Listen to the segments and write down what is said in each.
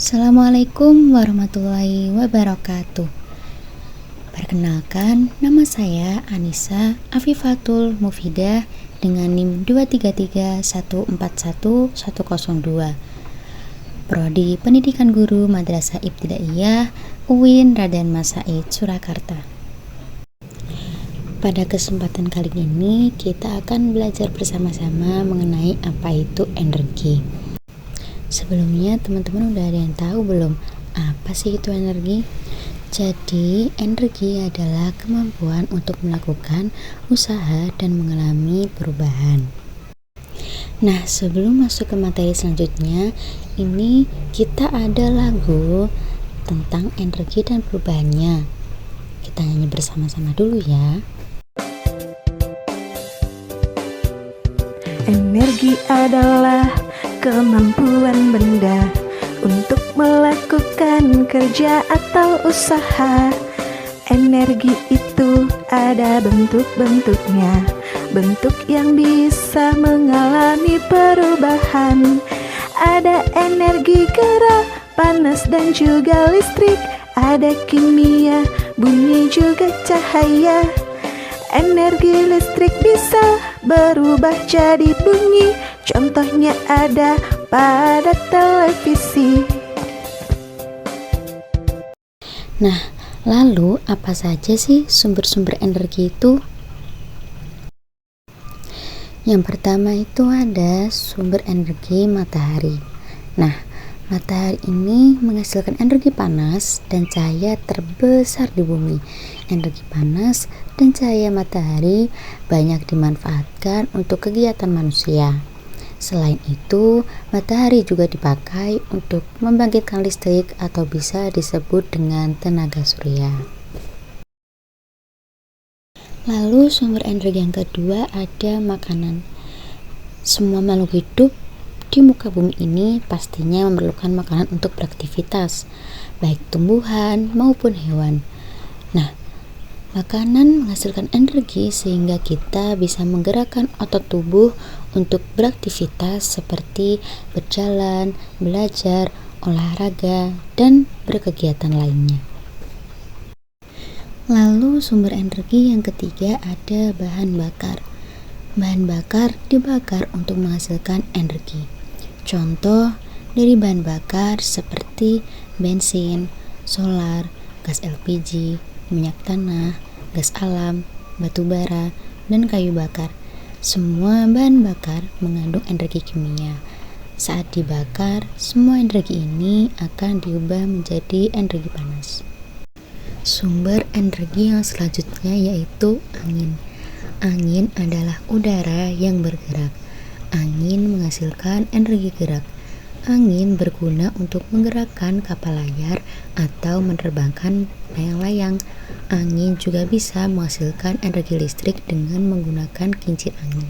Assalamualaikum warahmatullahi wabarakatuh. Perkenalkan, nama saya Anissa Afifatul Mufidah dengan NIM 233141102. Prodi Pendidikan Guru Madrasah Ibtidaiyah UIN Raden Mas Said Surakarta. Pada kesempatan kali ini kita akan belajar bersama-sama mengenai apa itu energi. Sebelumnya teman-teman udah ada yang tahu belum apa sih itu energi? Jadi energi adalah kemampuan untuk melakukan usaha dan mengalami perubahan. Nah, sebelum masuk ke materi selanjutnya, ini kita ada lagu tentang energi dan perubahannya. Kita nyanyi bersama-sama dulu ya. Energi adalah kemampuan benda untuk melakukan kerja atau usaha. Energi itu ada bentuk-bentuknya, bentuk yang bisa mengalami perubahan. Ada energi gerak, panas dan juga listrik. Ada kimia, bunyi juga cahaya. Energi listrik bisa berubah jadi bunyi. Contohnya ada pada televisi. Nah, lalu apa saja sih sumber-sumber energi itu? Yang pertama itu ada sumber energi matahari. Nah, matahari ini menghasilkan energi panas dan cahaya terbesar di bumi. Energi panas dan cahaya matahari banyak dimanfaatkan untuk kegiatan manusia. Selain itu, matahari juga dipakai untuk membangkitkan listrik atau bisa disebut dengan tenaga surya. Lalu sumber energi yang kedua ada makanan. Semua makhluk hidup di muka bumi ini pastinya memerlukan makanan untuk beraktivitas, baik tumbuhan maupun hewan. Nah, makanan menghasilkan energi sehingga kita bisa menggerakkan otot tubuh untuk beraktivitas seperti berjalan, belajar, olahraga, dan berkegiatan lainnya. Lalu sumber energi yang ketiga ada bahan bakar. Bahan bakar dibakar untuk menghasilkan energi. Contoh dari bahan bakar seperti bensin, solar, gas LPG, minyak tanah, gas alam, batu bara, dan kayu bakar. Semua bahan bakar mengandung energi kimia. Saat dibakar, semua energi ini akan diubah menjadi energi panas. Sumber energi yang selanjutnya yaitu angin. Angin adalah udara yang bergerak. Angin menghasilkan energi gerak. Angin berguna untuk menggerakkan kapal layar atau menerbangkan layang-layang. Angin juga bisa menghasilkan energi listrik dengan menggunakan kincir angin.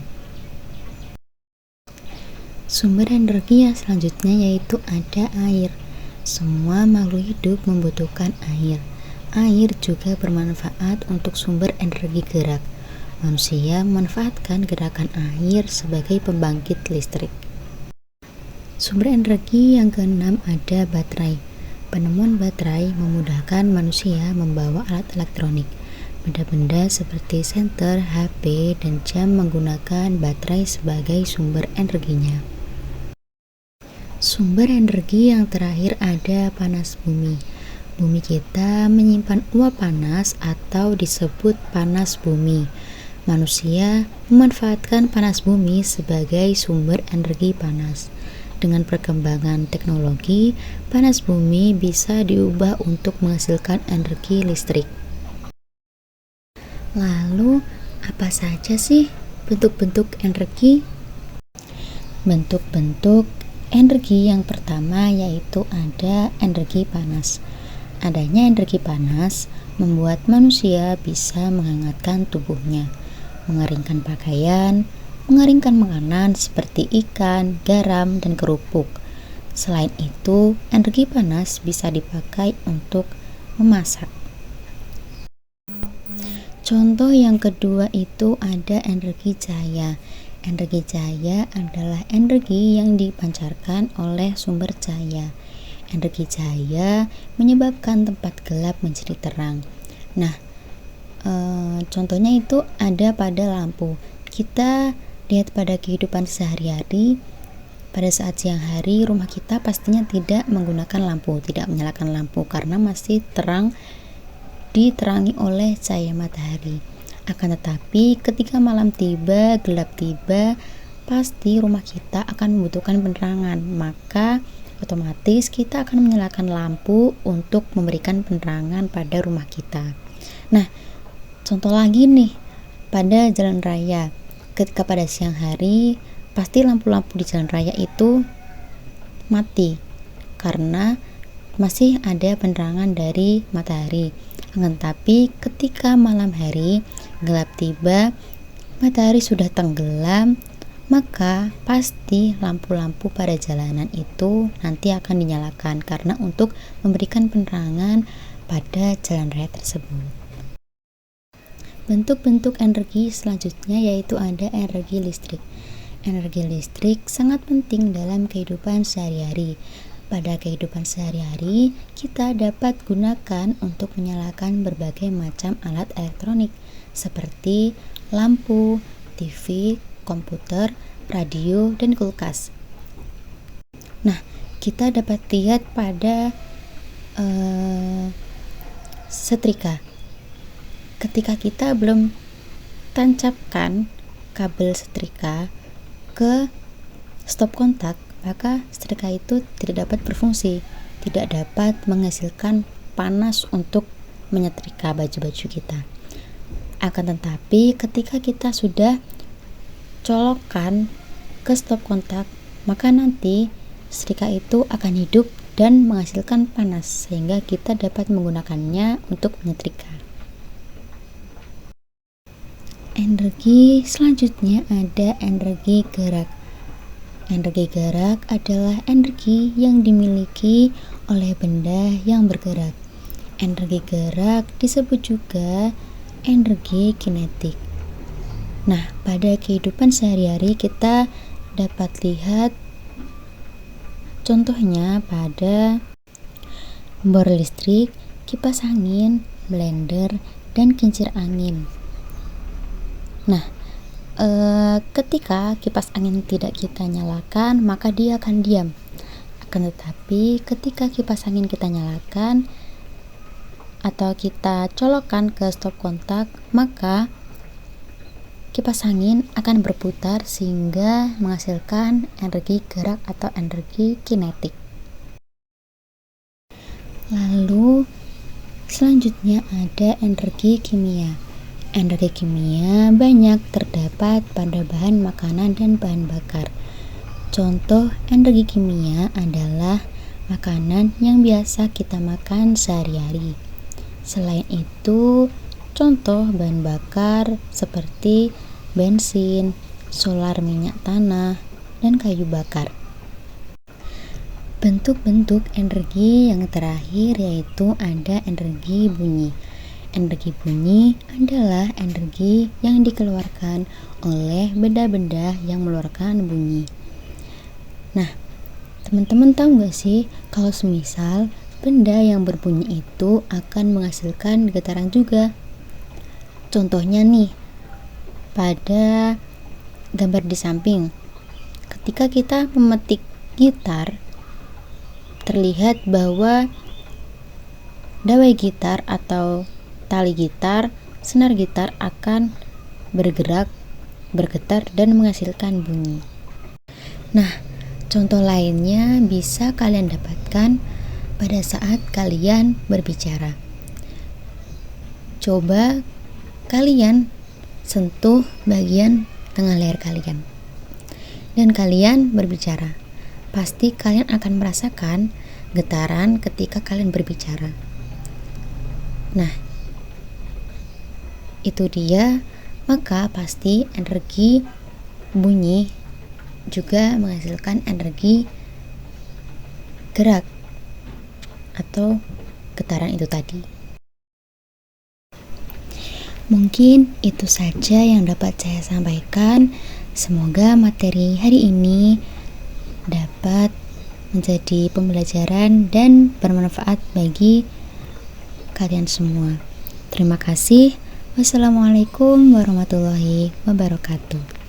Sumber energi yang selanjutnya yaitu ada air. Semua makhluk hidup membutuhkan air. Air juga bermanfaat untuk sumber energi gerak. Manusia memanfaatkan gerakan air sebagai pembangkit listrik. Sumber energi yang keenam ada baterai. Penemuan baterai memudahkan manusia membawa alat elektronik. Benda-benda seperti senter, HP, dan jam menggunakan baterai sebagai sumber energinya. Sumber energi yang terakhir ada panas bumi. Bumi kita menyimpan uap panas atau disebut panas bumi. Manusia memanfaatkan panas bumi sebagai sumber energi panas. Dengan perkembangan teknologi, panas bumi bisa diubah untuk menghasilkan energi listrik. Lalu, apa saja sih bentuk-bentuk energi? Bentuk-bentuk energi yang pertama yaitu ada energi panas. Adanya energi panas membuat manusia bisa menghangatkan tubuhnya, mengeringkan pakaian, mengeringkan makanan seperti ikan, garam, dan kerupuk. Selain itu, energi panas bisa dipakai untuk memasak. Contoh yang kedua itu ada energi cahaya. Energi cahaya adalah energi yang dipancarkan oleh sumber cahaya. Energi cahaya menyebabkan tempat gelap menjadi terang. Nah, contohnya itu ada pada lampu. Kita lihat pada kehidupan sehari-hari, pada saat siang hari rumah kita pastinya tidak menggunakan lampu, tidak menyalakan lampu karena masih terang, diterangi oleh cahaya matahari. Akan tetapi ketika malam tiba, gelap tiba, pasti rumah kita akan membutuhkan penerangan, maka otomatis kita akan menyalakan lampu untuk memberikan penerangan pada rumah kita. Nah, contoh lagi nih, pada jalan raya, ketika pada siang hari, pasti lampu-lampu di jalan raya itu mati karena masih ada penerangan dari matahari. Akan tetapi ketika malam hari, gelap tiba, matahari sudah tenggelam, maka pasti lampu-lampu pada jalanan itu nanti akan dinyalakan karena untuk memberikan penerangan pada jalan raya tersebut. Bentuk-bentuk energi selanjutnya yaitu ada energi listrik. Energi listrik sangat penting dalam kehidupan sehari-hari. Pada kehidupan sehari-hari, kita dapat gunakan untuk menyalakan berbagai macam alat elektronik seperti lampu, TV, komputer, radio, dan kulkas. Nah, kita dapat lihat pada setrika. Ketika kita belum tancapkan kabel setrika ke stop kontak, maka setrika itu tidak dapat berfungsi, tidak dapat menghasilkan panas untuk menyetrika baju-baju kita. Akan tetapi ketika kita sudah colokkan ke stop kontak, maka nanti setrika itu akan hidup dan menghasilkan panas sehingga kita dapat menggunakannya untuk menyetrika. Energi selanjutnya ada energi gerak. Energi gerak adalah energi yang dimiliki oleh benda yang bergerak. Energi gerak disebut juga energi kinetik. Nah, pada kehidupan sehari-hari kita dapat lihat contohnya pada bor listrik, kipas angin, blender, dan kincir angin. Nah, ketika kipas angin tidak kita nyalakan, maka dia akan diam. Akan tetapi ketika kipas angin kita nyalakan atau kita colokkan ke stop kontak, maka kipas angin akan berputar sehingga menghasilkan energi gerak atau energi kinetik. Lalu selanjutnya ada energi kimia. Energi kimia banyak terdapat pada bahan makanan dan bahan bakar. Contoh energi kimia adalah makanan yang biasa kita makan sehari-hari. Selain itu, contoh bahan bakar seperti bensin, solar minyak tanah, dan kayu bakar. Bentuk-bentuk energi yang terakhir yaitu ada energi bunyi. Energi bunyi adalah energi yang dikeluarkan oleh benda-benda yang mengeluarkan bunyi. Nah, teman-teman tahu gak sih kalau semisal benda yang berbunyi itu akan menghasilkan getaran juga? Contohnya nih, pada gambar di samping, ketika kita memetik gitar, terlihat bahwa dawai gitar atau tali gitar, senar gitar akan bergerak, bergetar, dan menghasilkan bunyi. Nah, contoh lainnya bisa kalian dapatkan pada saat kalian berbicara. Coba kalian sentuh bagian tengah leher kalian dan kalian berbicara. Pasti kalian akan merasakan getaran ketika kalian berbicara. Nah, itu dia, maka pasti energi bunyi juga menghasilkan energi gerak atau getaran itu tadi. Mungkin itu saja yang dapat saya sampaikan. Semoga materi hari ini dapat menjadi pembelajaran dan bermanfaat bagi kalian semua. Terima kasih. Wassalamualaikum warahmatullahi wabarakatuh.